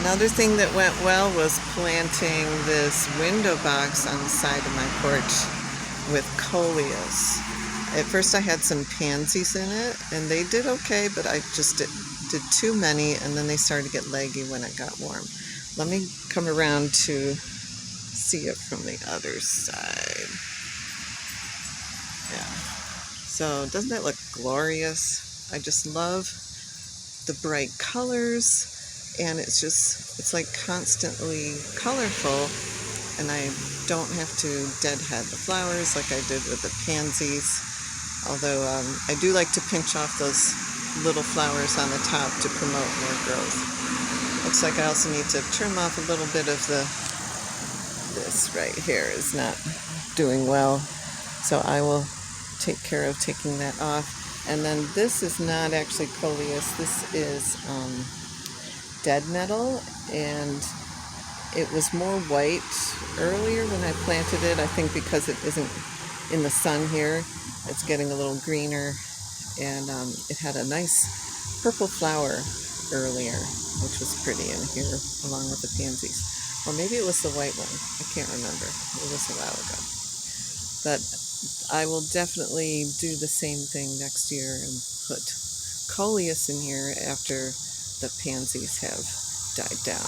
Another thing that went well was planting this window box on the side of my porch with coleus. At first I had some pansies in it and they did okay, but I just did too many and then they started to get leggy when it got warm. Let me come around to see it from the other side. Yeah. So doesn't that look glorious? I just love the bright colors. And it's like constantly colorful, and I don't have to deadhead the flowers like I did with the pansies, although I do like to pinch off those little flowers on the top to promote more growth. Looks like I also need to trim off a little bit of this right here is not doing well, so I will take care of taking that off. And then this is not actually coleus, this is dead nettle, and it was more white earlier when I planted it. I think because it isn't in the sun here, it's getting a little greener, and it had a nice purple flower earlier, which was pretty in here along with the pansies. Or maybe it was the white one. I can't remember. It was a while ago. But I will definitely do the same thing next year and put coleus in here after the pansies have died down.